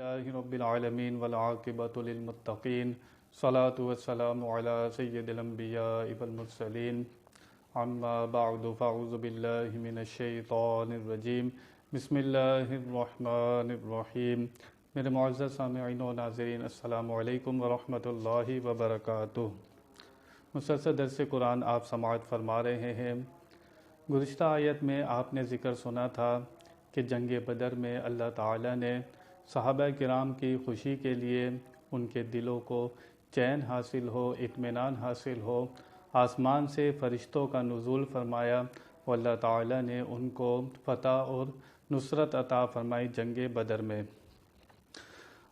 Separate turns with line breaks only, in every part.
لله رب العالمين والعاقبة للمتقين صلاة والسلام على سيد الأنبياء والمرسلين اما بعد فاعوذ بالله من الشیطان الرجیم بسم اللہ الرحمن الرحیم۔ میرے معزز سامعین و ناظرین السلام علیکم ورحمۃ اللہ وبرکاتہ۔ مسلسل درس قرآن آپ سماعت فرما رہے ہیں۔ گزشتہ آیت میں آپ نے ذکر سنا تھا کہ جنگ بدر میں اللہ تعالیٰ نے صحابہ کرام کی خوشی کے لیے ان کے دلوں کو چین حاصل ہو، اطمینان حاصل ہو، آسمان سے فرشتوں کا نزول فرمایا اور اللہ تعالیٰ نے ان کو فتح اور نصرت عطا فرمائی جنگ بدر میں۔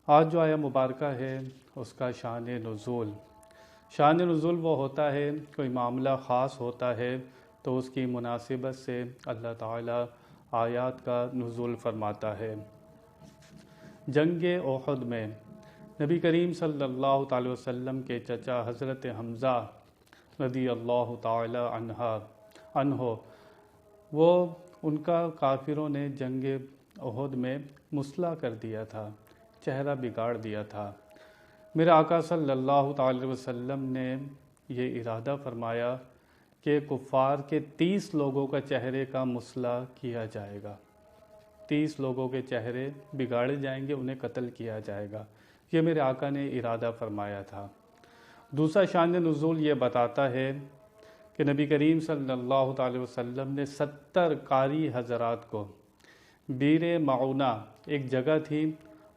آج جو آیہ مبارکہ ہے اس کا شان نزول وہ ہوتا ہے، کوئی معاملہ خاص ہوتا ہے تو اس کی مناسبت سے اللہ تعالیٰ آیات کا نزول فرماتا ہے۔ جنگ احد میں نبی کریم صلی اللہ تعالی وسلم کے چچا حضرت حمزہ رضی اللہ تعالی عنہ وہ ان کا کافروں نے جنگ احد میں مسلح کر دیا تھا، چہرہ بگاڑ دیا تھا۔ میرے آقا صلی اللہ تعالی وسلم نے یہ ارادہ فرمایا کہ کفار کے 30 لوگوں کا چہرے کا مسلح کیا جائے گا، 30 لوگوں کے چہرے بگاڑے جائیں گے، انہیں قتل کیا جائے گا۔ یہ میرے آقا نے ارادہ فرمایا تھا۔ دوسرا شان نزول یہ بتاتا ہے کہ نبی کریم صلی اللہ تعالی وسلم نے 70 قاری حضرات کو بیر معونہ، ایک جگہ تھی،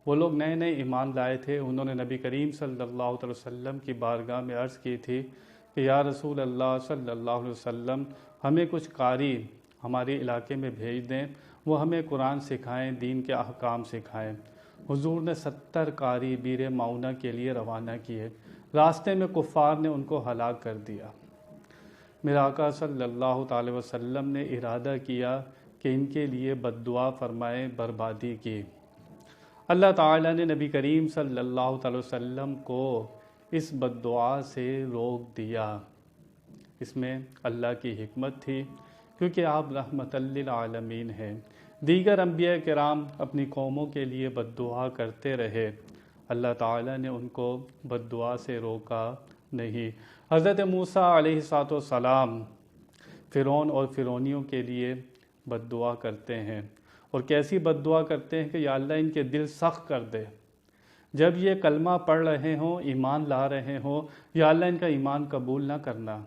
وہ لوگ نئے نئے ایمان لائے تھے، انہوں نے نبی کریم صلی اللہ تعالی وسلم کی بارگاہ میں عرض کی تھی کہ یا رسول اللہ صلی اللہ علیہ وسلم ہمیں کچھ قاری ہمارے علاقے میں بھیج دیں، وہ ہمیں قرآن سکھائیں، دین کے احکام سکھائیں۔ حضور نے 70 قاری بیر معونہ کے لیے روانہ کیے، راستے میں کفار نے ان کو ہلاک کر دیا۔ میرے آقا صلی اللہ تعالی وسلم نے ارادہ کیا کہ ان کے لیے بد دعا فرمائیں، بربادی کی۔ اللہ تعالیٰ نے نبی کریم صلی اللہ تعالی وسلم کو اس بد دعا سے روک دیا۔ اس میں اللہ کی حکمت تھی، کیونکہ آپ رحمت للعالمین ہیں۔ دیگر انبیاء کرام اپنی قوموں کے لیے بد دعا کرتے رہے، اللہ تعالیٰ نے ان کو بد دعا سے روکا نہیں۔ حضرت موسیٰ علیہ السلام فرعون اور فرعونیوں کے لیے بد دعا کرتے ہیں، اور کیسی بد دعا کرتے ہیں کہ یا اللہ ان کے دل سخت کر دے، جب یہ کلمہ پڑھ رہے ہوں، ایمان لا رہے ہوں، یا اللہ ان کا ایمان قبول نہ کرنا،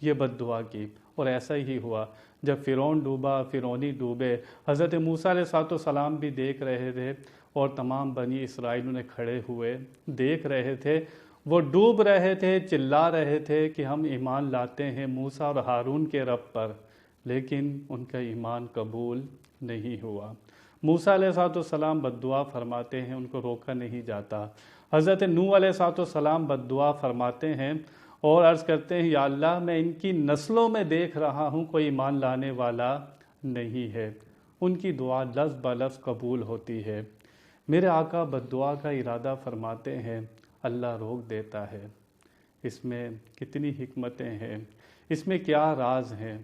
یہ بد دعا کی۔ اور ایسا ہی ہوا، جب فرعون ڈوبا، فرعونی ڈوبے، حضرت موسیٰ علیہ السلام بھی دیکھ رہے تھے اور تمام بنی اسرائیل انہیں کھڑے ہوئے دیکھ رہے تھے، وہ ڈوب رہے تھے، چلا رہے تھے کہ ہم ایمان لاتے ہیں موسیٰ اور ہارون کے رب پر، لیکن ان کا ایمان قبول نہیں ہوا۔ موسیٰ علیہ السلام بد دعا فرماتے ہیں، ان کو روکا نہیں جاتا۔ حضرت نوح علیہ السلام بد دعا فرماتے ہیں اور عرض کرتے ہیں یا اللہ میں ان کی نسلوں میں دیکھ رہا ہوں کوئی ایمان لانے والا نہیں ہے۔ ان کی دعا لفظ بلفظ قبول ہوتی ہے۔ میرے آقا بد دعا کا ارادہ فرماتے ہیں، اللہ روک دیتا ہے۔ اس میں کتنی حکمتیں ہیں، اس میں کیا راز ہیں۔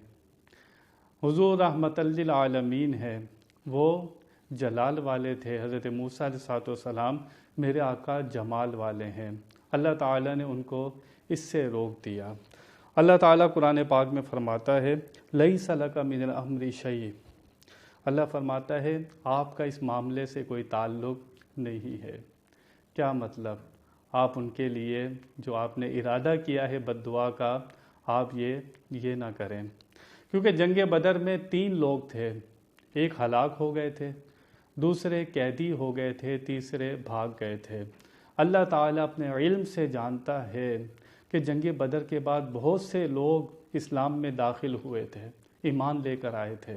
حضور رحمت للعالمین ہے، وہ جلال والے تھے، حضرت موسیٰ علیہ السلام میرے آقا جمال والے ہیں، اللہ تعالیٰ نے ان کو اس سے روک دیا۔ اللہ تعالیٰ قرآن پاک میں فرماتا ہے لیس لک من الامر شیء، اللہ فرماتا ہے آپ کا اس معاملے سے کوئی تعلق نہیں ہے۔ کیا مطلب؟ آپ ان کے لیے جو آپ نے ارادہ کیا ہے بد دعا کا، آپ یہ نہ کریں، کیونکہ جنگ بدر میں 3 لوگ تھے، ایک ہلاک ہو گئے تھے، دوسرے قیدی ہو گئے تھے، تیسرے بھاگ گئے تھے۔ اللہ تعالیٰ اپنے علم سے جانتا ہے کہ جنگ بدر کے بعد بہت سے لوگ اسلام میں داخل ہوئے تھے، ایمان لے کر آئے تھے،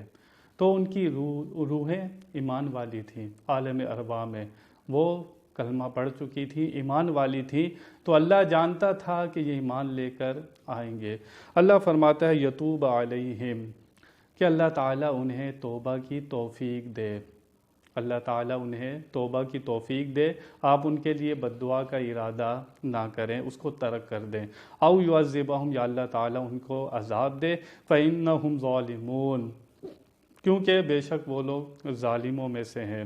تو ان کی روحیں ایمان والی تھیں، عالم ارواح میں وہ کلمہ پڑھ چکی تھی، ایمان والی تھی، تو اللہ جانتا تھا کہ یہ ایمان لے کر آئیں گے۔ اللہ فرماتا ہے یتوب علیہم، کہ اللہ تعالیٰ انہیں توبہ کی توفیق دے، اللہ تعالیٰ انہیں توبہ کی توفیق دے، آپ ان کے لیے بد دعا کا ارادہ نہ کریں، اس کو ترک کر دیں۔ او یعذبہم، یا اللہ تعالیٰ ان کو عذاب دے، فإنہم ظالمون، کیونکہ بے شک وہ لوگ ظالموں میں سے ہیں۔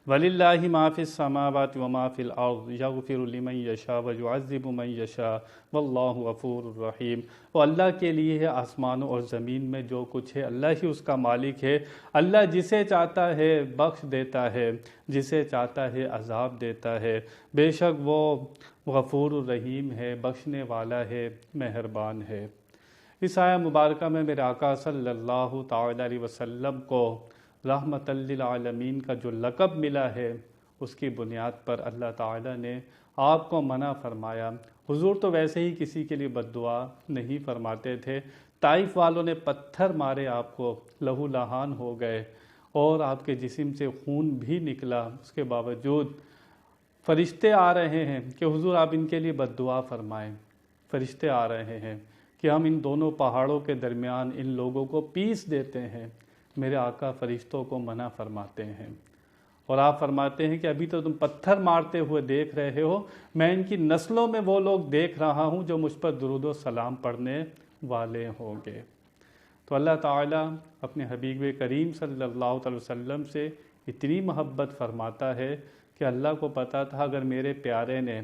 وَلِلَّهِ مَا فِي السَّمَاوَاتِ وَمَا فِي الْأَرْضِ يَغْفِرُ لِمَن يَشَاءُ وَيُعَذِّبُ مَن يَشَاءُ وَاللَّهُ غَفُورٌ رَحِيمٌ۔ وہ اللہ کے لیے ہے آسمانوں اور زمین میں جو کچھ ہے، اللہ ہی اس کا مالک ہے۔ اللہ جسے چاہتا ہے بخش دیتا ہے، جسے چاہتا ہے عذاب دیتا ہے۔ بے شک وہ غفور الرحیم ہے، بخشنے والا ہے، مہربان ہے۔ اس آیہ مبارکہ میں میرے آقا صلی اللہ تعالی علیہ وسلم کو رحمت للعالمین کا جو لقب ملا ہے، اس کی بنیاد پر اللہ تعالیٰ نے آپ کو منع فرمایا۔ حضور تو ویسے ہی کسی کے لیے بد دعا نہیں فرماتے تھے۔ طائف والوں نے پتھر مارے، آپ کو لہو لہان ہو گئے اور آپ کے جسم سے خون بھی نکلا۔ اس کے باوجود فرشتے آ رہے ہیں کہ حضور آپ ان کے لیے بد دعا فرمائیں۔ فرشتے آ رہے ہیں کہ ہم ان دونوں پہاڑوں کے درمیان ان لوگوں کو پیس دیتے ہیں۔ میرے آقا فرشتوں کو منع فرماتے ہیں اور آپ فرماتے ہیں کہ ابھی تو تم پتھر مارتے ہوئے دیکھ رہے ہو، میں ان کی نسلوں میں وہ لوگ دیکھ رہا ہوں جو مجھ پر درود و سلام پڑھنے والے ہوں گے۔ تو اللہ تعالیٰ اپنے حبیب کریم صلی اللہ علیہ وسلم سے اتنی محبت فرماتا ہے کہ اللہ کو پتہ تھا اگر میرے پیارے نے،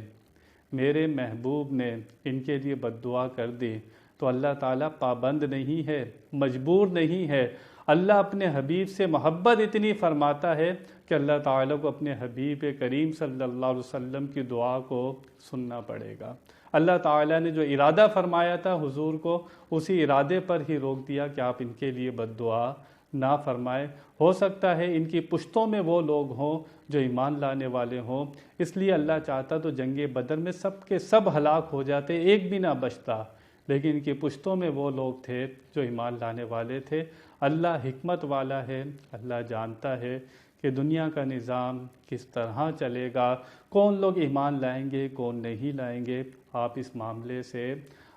میرے محبوب نے ان کے لیے بد دعا کر دی تو اللہ تعالیٰ پابند نہیں ہے، مجبور نہیں ہے۔ اللہ اپنے حبیب سے محبت اتنی فرماتا ہے کہ اللہ تعالیٰ کو اپنے حبیب کریم صلی اللہ علیہ وسلم کی دعا کو سننا پڑے گا۔ اللہ تعالیٰ نے جو ارادہ فرمایا تھا حضور کو، اسی ارادے پر ہی روک دیا کہ آپ ان کے لیے بد دعا نہ فرمائے۔ ہو سکتا ہے ان کی پشتوں میں وہ لوگ ہوں جو ایمان لانے والے ہوں، اس لیے اللہ چاہتا تو جنگ بدر میں سب کے سب ہلاک ہو جاتے، ایک بھی نہ بچتا، لیکن ان کی پشتوں میں وہ لوگ تھے جو ایمان لانے والے تھے۔ اللہ حکمت والا ہے، اللہ جانتا ہے کہ دنیا کا نظام کس طرح چلے گا، کون لوگ ایمان لائیں گے، کون نہیں لائیں گے۔ آپ اس معاملے سے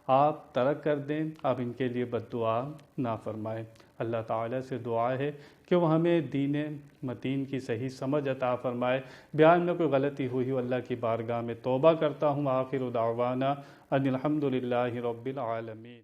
آپ ترک کر دیں، آپ ان کے لیے بد دعا نہ فرمائیں۔ اللہ تعالیٰ سے دعا ہے کہ وہ ہمیں دین متین کی صحیح سمجھ عطا فرمائے۔ بیان میں کوئی غلطی ہوئی ہو اللہ کی بارگاہ میں توبہ کرتا ہوں۔ آخر دعوانا ان الحمد للہ رب العالمین۔